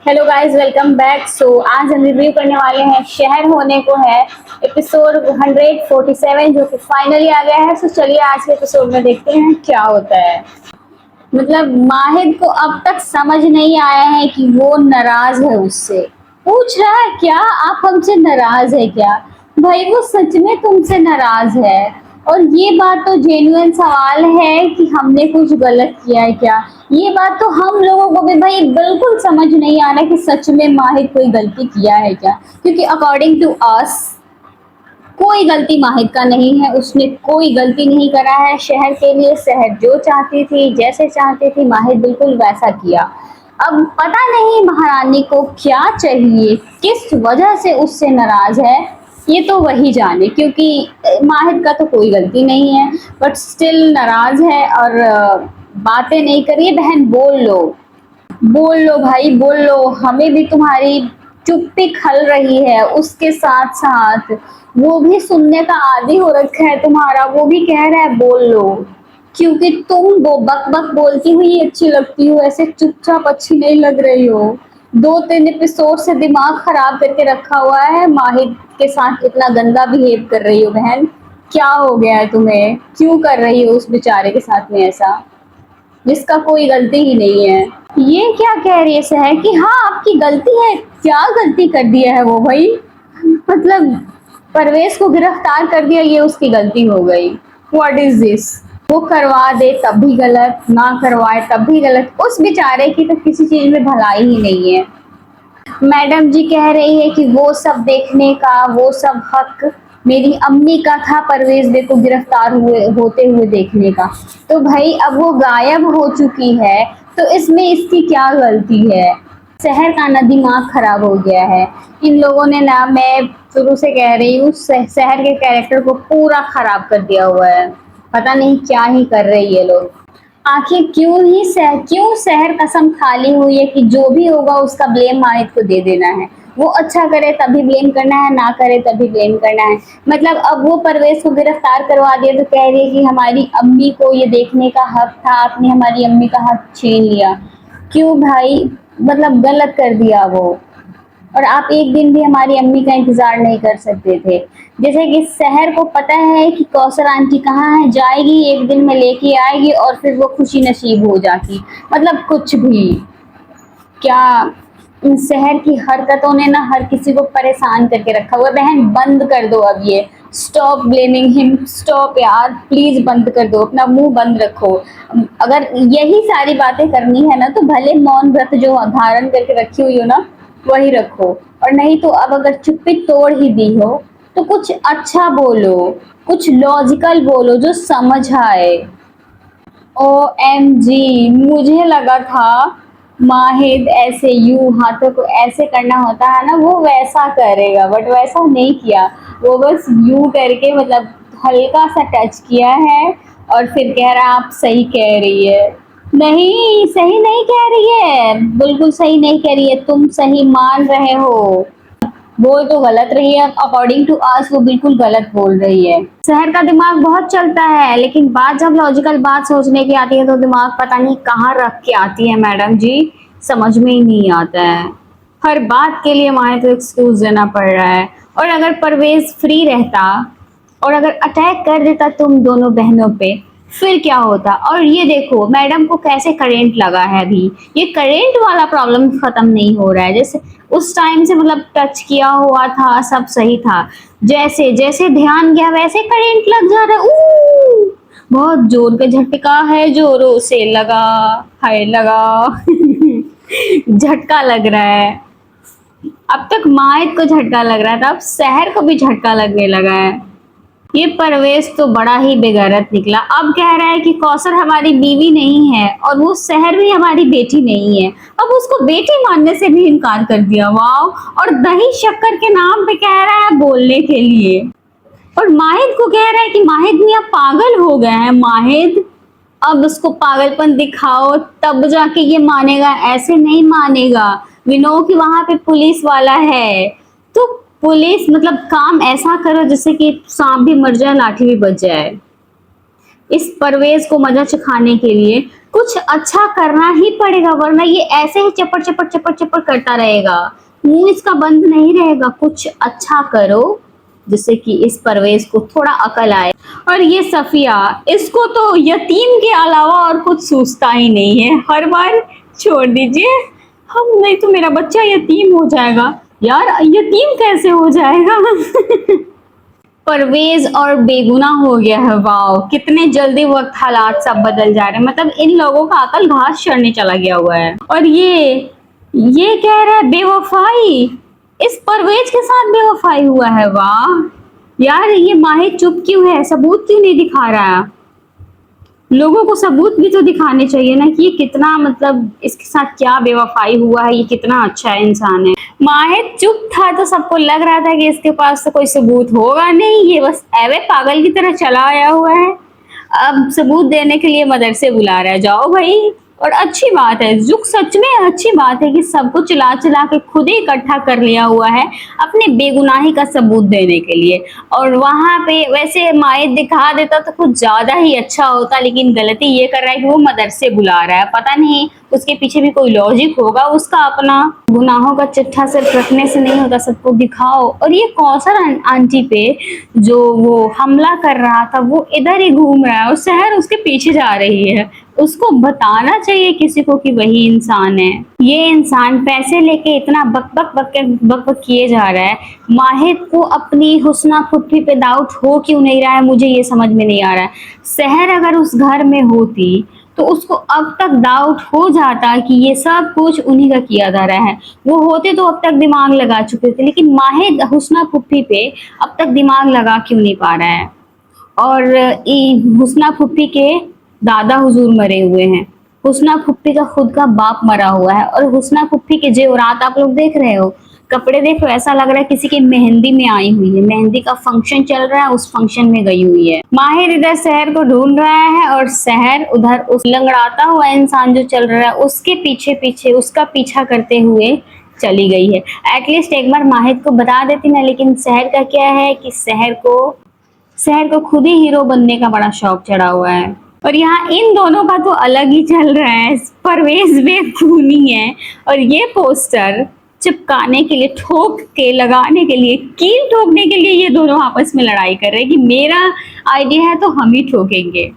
Hello guys, welcome back. आज हम review करने वाले हैं शहर होने को है एपिसोड 147 जो कि फाइनली आ गया है। चलिए आज के एपिसोड में देखते हैं क्या होता है। मतलब माहिद को अब तक समझ नहीं आया है कि वो नाराज है उससे। पूछ रहा है क्या आप हमसे नाराज है क्या? भाई वो सच में तुमसे नाराज है। और ये बात तो जेन्युइन सवाल है कि हमने कुछ गलत किया है क्या। ये बात तो हम लोगों को भी भाई बिल्कुल समझ नहीं आ रहा कि सच में माहिद कोई गलती किया है क्या, क्योंकि अकॉर्डिंग टू अस कोई गलती माहिद का नहीं है। उसने कोई गलती नहीं करा है। शहर के लिए शहर जो चाहती थी, जैसे चाहती थी, माहिद बिल्कुल वैसा किया। अब पता नहीं महारानी को क्या चाहिए, किस वजह से उससे नाराज है, ये तो वही जाने। क्योंकि माहिद का तो कोई गलती नहीं है, बट स्टिल नाराज है। और बातें नहीं करिए बहन, बोल लो, बोल लो भाई, बोल लो। हमें भी तुम्हारी चुप्पी खल रही है। उसके साथ साथ वो भी सुनने का आदी हो रखा है तुम्हारा, वो भी कह रहा है बोल लो। क्योंकि तुम वो बक बक बोलती हुई अच्छी लगती हो, ऐसे चुपचाप अच्छी नहीं लग रही हो। 2-3 एपिसोड से दिमाग खराब करके रखा हुआ है। माहिद के साथ इतना गंदा बिहेव कर रही हो बहन। क्या हो गया है तुम्हें? क्यों कर रही हो उस बेचारे के साथ में ऐसा, जिसका कोई गलती ही नहीं है? ये क्या कह रही है सहर कि हाँ आपकी गलती है? क्या गलती कर दिया है वो भाई? मतलब परवेज को गिरफ्तार कर दिया, ये उसकी गलती हो गई? What is this? वो करवा दे तब भी गलत, ना करवाए तब भी गलत। उस बेचारे की तो किसी चीज में भलाई ही नहीं है। मैडम जी कह रही है कि वो सब देखने का, वो सब हक मेरी अम्मी का था परवेज बे को गिरफ्तार हुए होते हुए देखने का। तो भाई अब वो गायब हो चुकी है, तो इसमें इसकी क्या गलती है? शहर का ना दिमाग खराब हो गया है इन लोगों ने ना। मैं शुरू से कह रही हूँ शहर के कैरेक्टर को पूरा खराब कर दिया हुआ है। पता नहीं क्या ही कर रही है लोग। आखिर क्यों शहर कसम खाली हुई है कि जो भी होगा उसका ब्लेम माहिद को दे देना है। वो अच्छा करे तभी ब्लेम करना है, ना करे तभी ब्लेम करना है। मतलब अब वो परवेज को गिरफ्तार करवा दिया तो कह रही है कि हमारी अम्मी को ये देखने का हक था, आपने हमारी अम्मी का हक छीन लिया। क्यों भाई? मतलब गलत कर दिया वो। और आप एक दिन भी हमारी अम्मी का इंतजार नहीं कर सकते थे? जैसे कि शहर को पता है कि कौसर आंटी कहाँ है, जाएगी एक दिन में लेके आएगी और फिर वो खुशी नसीब हो जाती। मतलब कुछ भी। क्या इन शहर की हरकतों ने ना हर किसी को परेशान करके रखा हुआ है। बहन बंद कर दो अब ये। स्टॉप ब्लेमिंग हिम, स्टॉप यार, प्लीज बंद कर दो, अपना मुंह बंद रखो। अगर यही सारी बातें करनी है ना तो भले मौन व्रत जो धारण करके रखी हुई हो ना वही रखो। और नहीं तो अब अगर चुप्पी तोड़ ही दी हो तो कुछ अच्छा बोलो, कुछ लॉजिकल बोलो जो समझ आए। OMG, मुझे लगा था माहिद ऐसे यूं हाथों को ऐसे करना होता है ना वो वैसा करेगा, बट वैसा नहीं किया। वो बस यूं करके मतलब हल्का सा टच किया है और फिर कह रहा आप सही कह रही है। नहीं, सही नहीं कह रही है, बिल्कुल सही नहीं कह रही है। तुम सही मान रहे हो, बोल तो गलत रही है। अकॉर्डिंग टू अस वो बिल्कुल गलत बोल रही है। शहर का दिमाग बहुत चलता है, लेकिन बात जब लॉजिकल बात सोचने की आती है तो दिमाग पता नहीं कहाँ रख के आती है मैडम जी, समझ में ही नहीं आता है। हर बात के लिए माहे तो एक्सक्यूज देना पड़ रहा है। और अगर परवेज फ्री रहता और अगर अटैक कर देता तुम दोनों बहनों पे, फिर क्या होता? और ये देखो मैडम को कैसे करेंट लगा है अभी। ये करेंट वाला प्रॉब्लम खत्म नहीं हो रहा है। जैसे उस टाइम से मतलब टच किया हुआ था, सब सही था, जैसे जैसे ध्यान गया वैसे करेंट लग जा रहा है। बहुत जोर का झटका है, जोरों से लगा, हाय लगा। झटका लग रहा है। अब तक माहिद को झटका लग रहा था, अब शहर को भी झटका लगने लगा है। ये परवेज तो बड़ा ही बेगैरत निकला। अब कह रहा है कि कौसर हमारी बीवी नहीं है और वो शहर भी हमारी बेटी नहीं है। अब उसको बेटी मानने से भी इनकार कर दिया। वाओ! और दही शक्कर के नाम पे कह रहा है बोलने के लिए। और माहिद को कह रहा है कि माहिद मियां पागल हो गए हैं। माहिद अब उसको पागलपन दिखाओ तब जाके ये मानेगा, ऐसे नहीं मानेगा। विनो कि वहां पे पुलिस वाला है तो पुलिस मतलब काम ऐसा करो जिससे कि सांप भी मर जाए लाठी भी बच जाए। इस परवेज को मजा चखाने के लिए कुछ अच्छा करना ही पड़ेगा, वरना ये ऐसे ही चपड़ चपड़ चपड़ चपड़ करता रहेगा, मुंह इसका बंद नहीं रहेगा। कुछ अच्छा करो जिससे कि इस परवेज को थोड़ा अकल आए। और ये सफिया, इसको तो यतीम के अलावा और कुछ सूझता ही नहीं है। हर बार छोड़ दीजिए, हम नहीं तो मेरा बच्चा यतीम हो जाएगा। यार यतीम कैसे हो जाएगा? परवेज और बेगुनाह हो गया है। वाओ, कितने जल्दी वक्त हालात सब बदल जा रहे हैं। मतलब इन लोगों का अकल घास चढ़ने चला गया हुआ है। और ये कह रहा है बेवफाई, इस परवेज के साथ बेवफाई हुआ है। वाह यार, ये माहिर चुप क्यों है? सबूत क्यों नहीं दिखा रहा है? लोगों को सबूत भी तो दिखाने चाहिए ना कि ये कितना, मतलब इसके साथ क्या बेवफाई हुआ है, ये कितना अच्छा इंसान है। माहिर चुप था तो सबको लग रहा था कि इसके पास तो कोई सबूत होगा नहीं, ये बस एवे पागल की तरह चला आया हुआ है। अब सबूत देने के लिए मदरसे बुला रहा है, जाओ भाई। और अच्छी बात है, जो सच में अच्छी बात है कि सबको चिल्ला चिल्ला के खुद ही इकट्ठा कर लिया हुआ है अपने बेगुनाही का सबूत देने के लिए। और वहां पे वैसे माहिर दिखा देता तो कुछ ज्यादा ही अच्छा होता, लेकिन गलती ये कर रहा है कि वो मदरसे बुला रहा है। पता नहीं उसके पीछे भी कोई लॉजिक होगा उसका अपना। गुनाहों का चिट्ठा सिर्फ रखने से नहीं होता, सबको दिखाओ। और ये कौसर आंटी पे जो वो हमला कर रहा था, वो इधर ही घूम रहा है और शहर उसके पीछे जा रही है। उसको बताना चाहिए किसी को कि वही इंसान है। ये इंसान पैसे लेके इतना बक बक बक बक बक किए जा रहा है। माहिर को अपनी हुस्ना फुफी पे डाउट हो क्यों नहीं रहा है, मुझे ये समझ में नहीं आ रहा है। शहर अगर उस घर में होती तो उसको अब तक डाउट हो जाता कि ये सब कुछ उन्हीं का किया जा रहा है। वो होते तो अब तक दिमाग लगा चुके थे, लेकिन माहिर हुस्ना फुफी पे अब तक दिमाग लगा क्यों नहीं पा रहा है। और हुस्ना फुफी के दादा हुजूर मरे हुए हैं, हुस्ना फुप्पी का खुद का बाप मरा हुआ है। और हुस्ना फुप्पी के जेवरात आप लोग देख रहे हो, कपड़े देखो, ऐसा लग रहा है किसी की मेहंदी में आई हुई है। मेहंदी का फंक्शन चल रहा है, उस फंक्शन में गई हुई है। माहिर इधर शहर को ढूंढ रहा है और शहर उधर उस लंगड़ाता हुआ इंसान जो चल रहा है उसके पीछे पीछे उसका पीछा करते हुए चली गई है। एटलीस्ट एक बार माहिर को बता देती ना। लेकिन शहर का क्या है कि शहर को खुद ही हीरो बनने का बड़ा शौक चढ़ा हुआ है। और यहाँ इन दोनों का तो अलग ही चल रहा है। परवेज बेखूनी है और ये पोस्टर चिपकाने के लिए, ठोक के लगाने के लिए, कील ठोकने के लिए ये दोनों आपस में लड़ाई कर रहे हैं कि मेरा आइडिया है तो हम ही ठोकेंगे।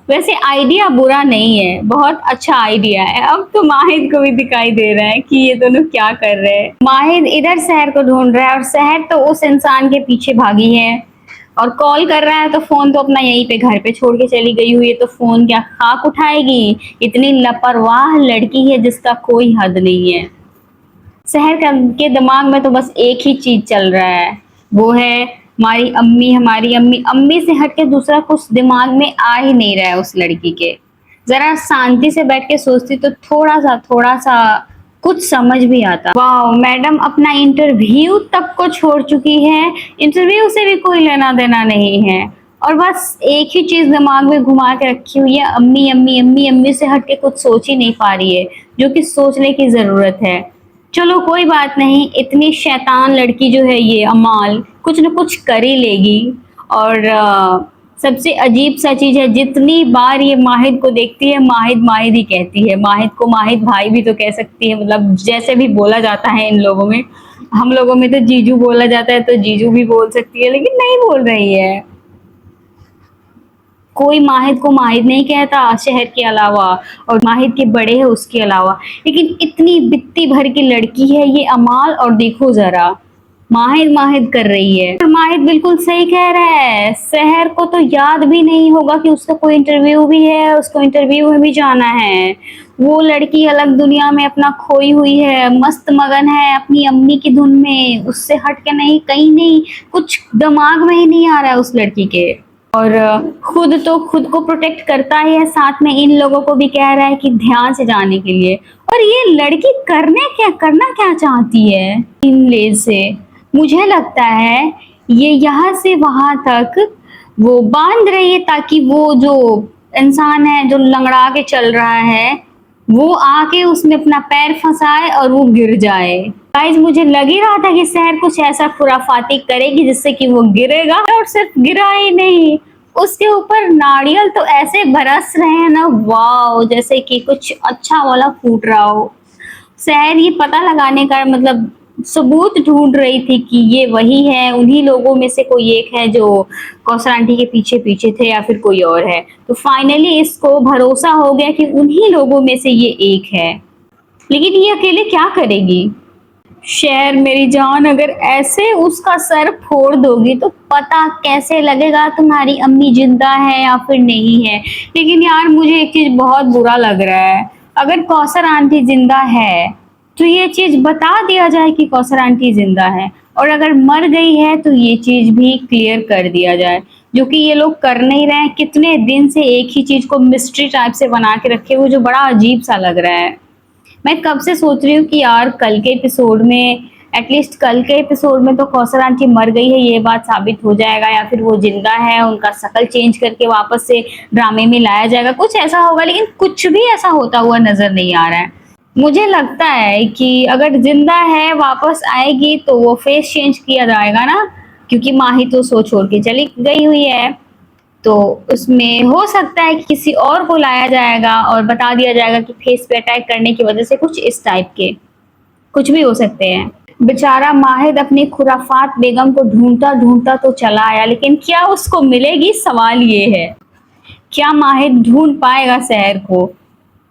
वैसे आइडिया बुरा नहीं है, बहुत अच्छा आइडिया है। अब तो माहिर को भी दिखाई दे रहा है कि ये दोनों क्या कर रहे हैं। माहिर इधर शहर को ढूंढ रहा है और शहर तो उस इंसान के पीछे भागी है और कॉल कर रहा है। तो फोन तो अपना यहीं पे घर पे छोड़ के चली गई हुई है, तो फोन क्या खाक उठाएगी? इतनी लापरवाह लड़की है जिसका कोई हद नहीं है। शहर के दिमाग में तो बस एक ही चीज चल रहा है, वो है हमारी अम्मी, हमारी अम्मी। अम्मी से हट के दूसरा कुछ दिमाग में आ ही नहीं रहा है उस लड़की के। जरा शांति से बैठ के सोचती तो थोड़ा सा कुछ समझ भी आता। वाह, मैडम अपना इंटरव्यू तक को छोड़ चुकी है, इंटरव्यू से भी कोई लेना देना नहीं है और बस एक ही चीज दिमाग में घुमा के रखी हुई है, अम्मी अम्मी अम्मी। अम्मी से हट के कुछ सोच ही नहीं पा रही है, जो कि सोचने की जरूरत है। चलो कोई बात नहीं, इतनी शैतान लड़की जो है ये अमाल कुछ न कुछ कर ही लेगी। और सबसे अजीब सा चीज है, जितनी बार ये माहिद को देखती है माहिद माहिद ही कहती है। माहिद को माहिद भाई भी तो कह सकती है, मतलब जैसे भी बोला जाता है इन लोगों में। हम लोगों में तो जीजू बोला जाता है, तो जीजू भी बोल सकती है, लेकिन नहीं बोल रही है। कोई माहिद को माहिद नहीं कहता शहर के अलावा, और माहिद के बड़े है उसके अलावा। लेकिन इतनी बित्ती भर की लड़की है ये अमाल, और देखो जरा माहिद माहिद कर रही है। और माहिद बिल्कुल सही कह रहा है, शहर को तो याद भी नहीं होगा कि उसका कोई इंटरव्यू भी है, उसको इंटरव्यू में भी जाना है। वो लड़की अलग दुनिया में अपना खोई हुई है, मस्त मगन है अपनी अम्मी की धुन में, उससे हट के नहीं, कहीं नहीं, कुछ दिमाग में ही नहीं आ रहा है उस लड़की के। और खुद तो खुद को प्रोटेक्ट करता ही है, साथ में इन लोगों को भी कह रहा है कि ध्यान से जाने के लिए। और ये लड़की करना क्या चाहती है इन लेज से? मुझे लगता है ये यहाँ से वहां तक वो बांध रही है ताकि वो जो इंसान है जो लंगड़ा के चल रहा है वो आके उसमें अपना पैर फंसाए और वो गिर जाए। गाइस मुझे लग ही रहा था कि शहर कुछ ऐसा खुराफाती करेगी जिससे कि वो गिरेगा, और सिर्फ गिरा ही नहीं, उसके ऊपर नारियल तो ऐसे बरस रहे हैं ना, वाओ, जैसे कि कुछ अच्छा वाला फूट रहा हो। शहर ये पता लगाने का मतलब सबूत ढूंढ रही थी कि ये वही है, उन्हीं लोगों में से कोई एक है जो कौसर आंटी के पीछे पीछे थे या फिर कोई और है। तो फाइनली इसको भरोसा हो गया कि उन्हीं लोगों में से ये एक है, लेकिन ये अकेले क्या करेगी। शहर मेरी जान, अगर ऐसे उसका सर फोड़ दोगी तो पता कैसे लगेगा तुम्हारी अम्मी जिंदा है या फिर नहीं है। लेकिन यार मुझे एक चीज बहुत बुरा लग रहा है, अगर कौसर आंटी जिंदा है तो ये चीज बता दिया जाए कि कौसर आंटी जिंदा है, और अगर मर गई है तो ये चीज भी क्लियर कर दिया जाए, जो कि ये लोग कर नहीं रहे हैं। कितने दिन से एक ही चीज को मिस्ट्री टाइप से बना के रखे हुए, जो बड़ा अजीब सा लग रहा है। मैं कब से सोच रही हूँ कि यार कल के एपिसोड में, एटलीस्ट कल के एपिसोड में तो कौसर आंटी मर गई है ये बात साबित हो जाएगा, या फिर वो जिंदा है, उनका शक्ल चेंज करके वापस से ड्रामे में लाया जाएगा, कुछ ऐसा होगा। लेकिन कुछ भी ऐसा होता हुआ नजर नहीं आ रहा है। मुझे लगता है कि अगर जिंदा है वापस आएगी तो वो फेस चेंज किया जाएगा ना, क्योंकि माही तो सो छोड़ के चली गई हुई है। तो उसमें हो सकता है कि किसी और को लाया जाएगा और बता दिया जाएगा कि फेस पे अटैक करने की वजह से कुछ इस टाइप के कुछ भी हो सकते हैं। बेचारा माहिद अपनी खुराफात बेगम को ढूंढता ढूंढता तो चला आया, लेकिन क्या उसको मिलेगी, सवाल ये है। क्या माहिद ढूंढ पाएगा शहर को?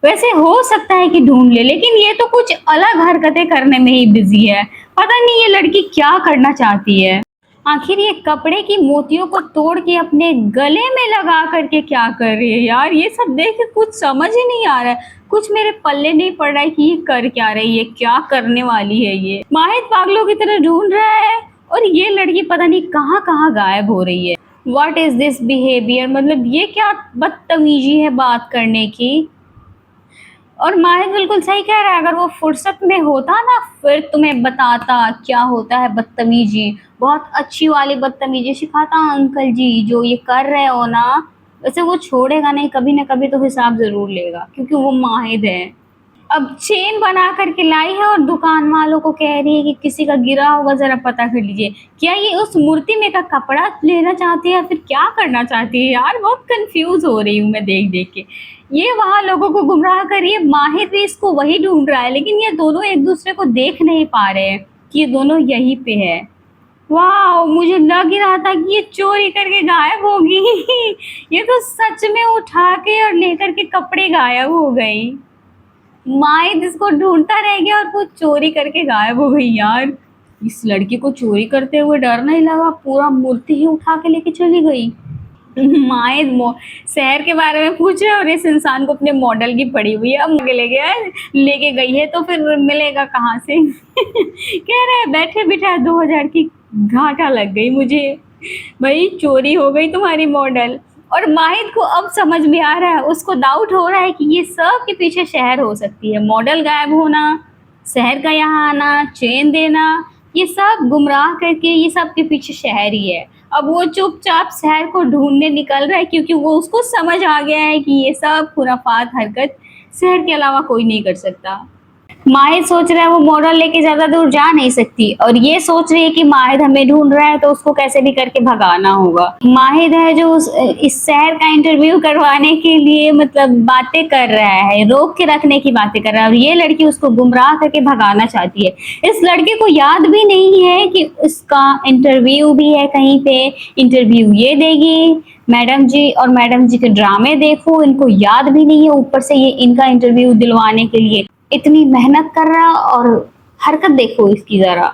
वैसे हो सकता है कि ढूंढ ले, लेकिन ये तो कुछ अलग हरकतें करने में ही बिजी है। पता नहीं ये लड़की क्या करना चाहती है। आखिर ये कपड़े की मोतियों को तोड़ के अपने गले में लगा करके क्या कर रही है यार, ये सब देख के कुछ समझ ही नहीं आ रहा है। कुछ मेरे पल्ले नहीं पड़ रहा है कि ये कर क्या रही है, क्या करने वाली है। ये माहिद पागलों की तरह ढूंढ रहा है और ये लड़की पता नहीं कहाँ कहाँ गायब हो रही है। व्हाट इज दिस बिहेवियर, मतलब ये क्या बदतमीजी है बात करने की। और माहिद बिल्कुल सही कह रहा है, अगर वो फुर्सत में होता ना फिर तुम्हें बताता क्या होता है बदतमीजी, बहुत अच्छी वाली बदतमीजी सिखाता अंकल जी, जो ये कर रहे हो ना। वैसे वो छोड़ेगा नहीं, कभी ना कभी तो हिसाब जरूर लेगा, क्योंकि वो माहिद है। अब चेन बना करके लाई है और दुकान वालों को कह रही है कि किसी का गिरा होगा जरा पता कर लीजिए। क्या ये उस मूर्ति में का कपड़ा लेना चाहती है या फिर क्या करना चाहती है यार, बहुत कंफ्यूज हो रही हूँ मैं देख देख के। ये वहां लोगों को गुमराह कर रही है, माहिर भी इसको वही ढूंढ रहा है, लेकिन ये दोनों एक दूसरे को देख नहीं पा रहे हैं कि ये दोनों यहीं पे है। वाह, मुझे लग ही रहा था कि ये चोरी करके गायब होगी। ये तो सच में उठा के और लेकर के कपड़े गायब हो गई। माहिद इसको ढूंढता रह गया और वो चोरी करके गायब हो गई। यार इस लड़की को चोरी करते हुए डर नहीं लगा, पूरा मूर्ति ही उठा के लेके चली गई। माहिद शहर के बारे में पूछ रहे और इस इंसान को अपने मॉडल की पड़ी हुई है, अब लेके गई है तो फिर मिलेगा कहाँ से। कह रहे बैठे बिठाए 2000 की घाटा लग गई मुझे, भाई चोरी हो गई तुम्हारी मॉडल। और माहिद को अब समझ में आ रहा है, उसको डाउट हो रहा है कि ये सब के पीछे शहर हो सकती है। मॉडल गायब होना, शहर का यहाँ आना, चेन देना, ये सब गुमराह करके ये सब के पीछे शहर ही है। अब वो चुपचाप शहर को ढूंढने निकल रहा है, क्योंकि वो उसको समझ आ गया है कि ये सब खुराफात हरकत शहर के अलावा कोई नहीं कर सकता। माहिद सोच रहा है वो मॉडल लेके ज्यादा दूर जा नहीं सकती, और ये सोच रही है कि माहिद हमें ढूंढ रहा है तो उसको कैसे भी करके भगाना होगा। माहिद है जो इस शहर का इंटरव्यू करवाने के लिए मतलब बातें कर रहा है, रोक के रखने की बातें कर रहा है, और ये लड़की उसको गुमराह करके भगाना चाहती है। इस लड़के को याद भी नहीं है कि उसका इंटरव्यू भी है कहीं पे, इंटरव्यू ये देगी मैडम जी, और मैडम जी के ड्रामे देखो, इनको याद भी नहीं है। ऊपर से ये इनका इंटरव्यू दिलवाने के लिए इतनी मेहनत कर रहा, और हरकत देखो इसकी जरा।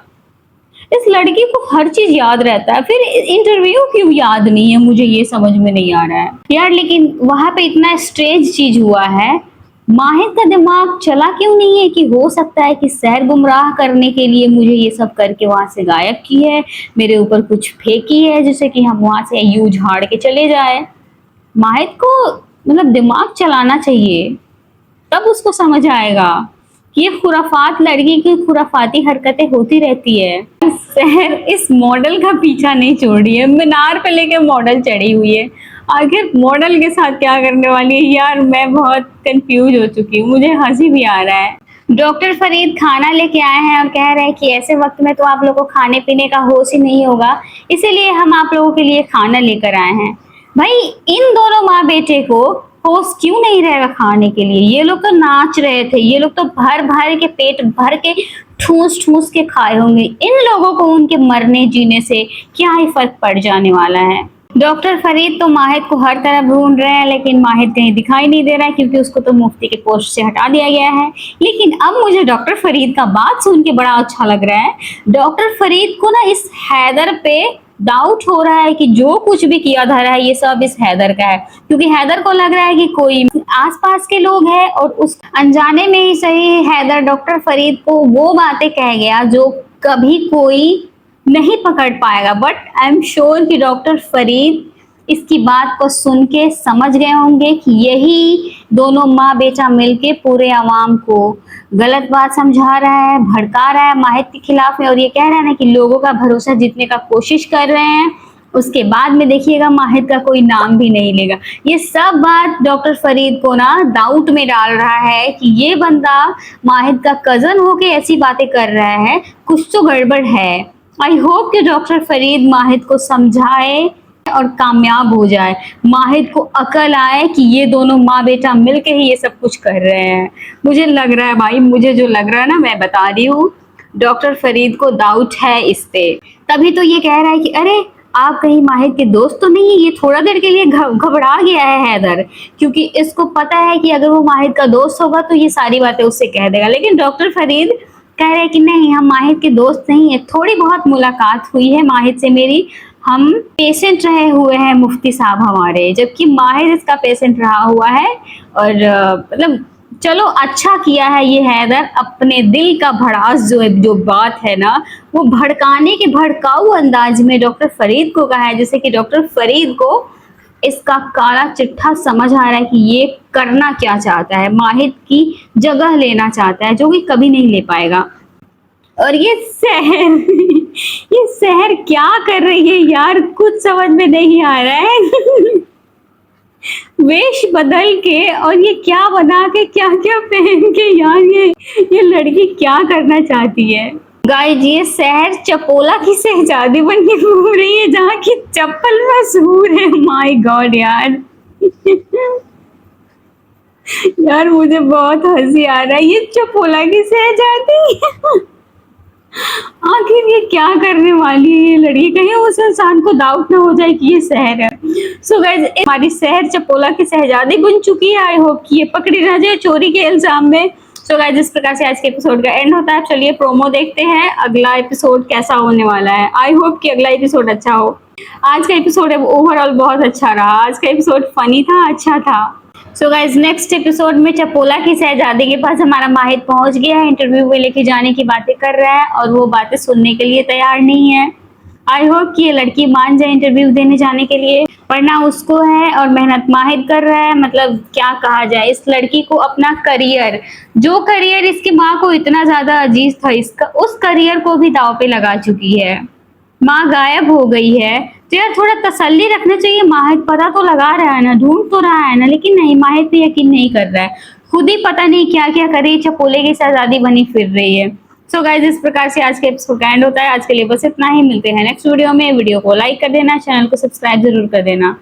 इस लड़की को हर चीज याद रहता है, फिर इंटरव्यू क्यों याद नहीं है, मुझे ये समझ में नहीं आ रहा है यार। लेकिन वहां पे इतना स्ट्रेंज चीज हुआ है, माहिद का दिमाग चला क्यों नहीं है कि हो सकता है कि शहर गुमराह करने के लिए मुझे ये सब करके वहां से गायब की है, मेरे ऊपर कुछ फेंकी है जिससे कि हम वहां से यूं झाड़ के चले जाए। माहिद को मतलब दिमाग चलाना चाहिए, तब उसको समझ आएगा कि ये खुराफात लड़की की खुराफाती हरकतें होती रहती है। शहर इस मॉडल का पीछा नहीं छोड़ रही है, मीनार पे लेके मॉडल चढ़ी हुई है। आखिर मॉडल के साथ क्या करने वाली है यार, मैं बहुत कंफ्यूज हो चुकी हूँ, मुझे हंसी भी आ रहा है। डॉक्टर फरीद खाना लेके आए हैं और कह रहे हैं कि ऐसे वक्त में तो आप लोगों को खाने पीने का होश ही नहीं होगा, इसीलिए हम आप लोगों के लिए खाना लेकर आए हैं। भाई इन दोनों माँ बेटे को होश क्यों नहीं रहेगा खाने के लिए? ये लोग तो नाच रहे थे, ये लोग तो भर भर के पेट भर के ठूस ठूस के खाए होंगे। इन लोगों को उनके मरने जीने से क्या ही फर्क पड़ जाने वाला है। डॉक्टर फरीद तो माहिद को हर तरफ ढूंढ रहे हैं, लेकिन माहिद कहीं दिखाई नहीं दे रहा है क्योंकि उसको तो मुफ्ती के पोस्ट से हटा दिया गया है। लेकिन अब मुझे डॉक्टर फरीद का बात सुन के बड़ा अच्छा लग रहा है। डॉक्टर फरीद को ना इस हैदर पे डाउट हो रहा है कि जो कुछ भी किया जा रहा है ये सब इस हैदर का है, क्योंकि हैदर को लग रहा है कि कोई आसपास के लोग हैं और उस अनजाने में ही सही हैदर डॉक्टर फरीद को वो बातें कह गया जो कभी कोई नहीं पकड़ पाएगा। बट आई एम श्योर कि डॉक्टर फरीद इसकी बात को सुन के समझ गए होंगे कि यही दोनों माँ बेटा मिलके पूरे आवाम को गलत बात समझा रहा है, भड़का रहा है माहिद के खिलाफ में, और ये कह रहा है ना कि लोगों का भरोसा जीतने का कोशिश कर रहे हैं। उसके बाद में देखिएगा माहिद का कोई नाम भी नहीं लेगा। ये सब बात डॉक्टर फरीद को ना डाउट में डाल रहा है कि ये बंदा माहिद का कजन होके ऐसी बातें कर रहा है, कुछ तो गड़बड़ है। आई होप कि डॉक्टर फरीद माहिद को समझाए और कामयाब हो जाए, माहिद को अकल आए कि ये दोनों माँ बेटा मिलके ही ये सब कुछ कर रहे हैं। मुझे लग रहा है भाई, मुझे जो लग रहा है ना मैं बता रही हूँ, डॉक्टर फरीद को डाउट है इस पे। तभी तो ये कह रहा है कि अरे आप कहीं माहिद के दोस्त तो नहीं है। ये थोड़ा देर के लिए घबरा गया है हैदर, क्योंकि इसको पता है कि अगर वो माहिद का दोस्त होगा तो ये सारी बातें उससे कह देगा। लेकिन डॉक्टर फरीद कह रहे हैं कि नहीं, हम माहिद के दोस्त नहीं है, थोड़ी बहुत मुलाकात हुई है माहिद से मेरी, हम पेशेंट रहे हुए हैं मुफ्ती साहब हमारे, जबकि माहिद इसका पेशेंट रहा हुआ है। और मतलब चलो अच्छा किया है ये हैदर, अपने दिल का भड़ास जो बात है ना वो भड़काने के भड़काऊ अंदाज में डॉक्टर फरीद को कहा है, जैसे कि डॉक्टर फरीद को इसका काला चिट्ठा समझ आ रहा है कि ये करना क्या चाहता है, माहिद की जगह लेना चाहता है जो कि कभी नहीं ले पाएगा। और ये शहर क्या कर रही है यार, कुछ समझ में नहीं आ रहा है। वेश बदल के और ये क्या बना के क्या क्या पहन के यार, ये लड़की क्या करना चाहती है। गाइस ये शहर चपोला की शहजादी बन के घूम रही है जहाँ की चप्पल मशहूर है। माय गॉड यार। यार मुझे बहुत हंसी आ रहा है, ये चपोला की शहजादी। आखिर ये क्या करने वाली है ये लड़की, कहीं उस इंसान को डाउट ना हो जाए कि ये शहर है। सो गाइस हमारी शहर चपोला की शहजादी बन चुकी है। आई होप कि ये पकड़ी ना जाए चोरी के इल्जाम में। सो गाइस इस प्रकार से आज के एपिसोड का एंड होता है। चलिए प्रोमो देखते हैं, अगला एपिसोड कैसा होने वाला है। आई होप कि अगला एपिसोड अच्छा हो। आज का एपिसोड ओवरऑल बहुत अच्छा रहा, आज का एपिसोड फनी था, अच्छा था। सो गाइज नेक्स्ट एपिसोड में चपोला की शहजादी के पास हमारा माहिद पहुंच गया है, इंटरव्यू में लेके जाने की बातें कर रहा है और वो बातें सुनने के लिए तैयार नहीं है। आई होप कि ये लड़की मान जाए इंटरव्यू देने जाने के लिए, पढ़ना उसको है और मेहनत माहिद कर रहा है। मतलब क्या कहा जाए, इस लड़की को अपना करियर, जो करियर इसकी माँ को इतना ज्यादा अजीज था, इसका उस करियर को भी दांव पे लगा चुकी है। माँ गायब हो गई है तो यार थोड़ा तसल्ली रखना चाहिए। माहिद पता तो लगा रहा है ना, ढूंढ तो रहा है ना, लेकिन नहीं, माहिद पे यकीन नहीं कर रहा है, खुद ही पता नहीं क्या क्या करे, चपोले की शहजादी बनी फिर रही है। सो गाइज इस प्रकार से आज के एपिसोड का एंड होता है। आज के लिए बस इतना ही, मिलते हैं नेक्स्ट वीडियो में। वीडियो को लाइक कर देना, चैनल को सब्सक्राइब जरूर कर देना।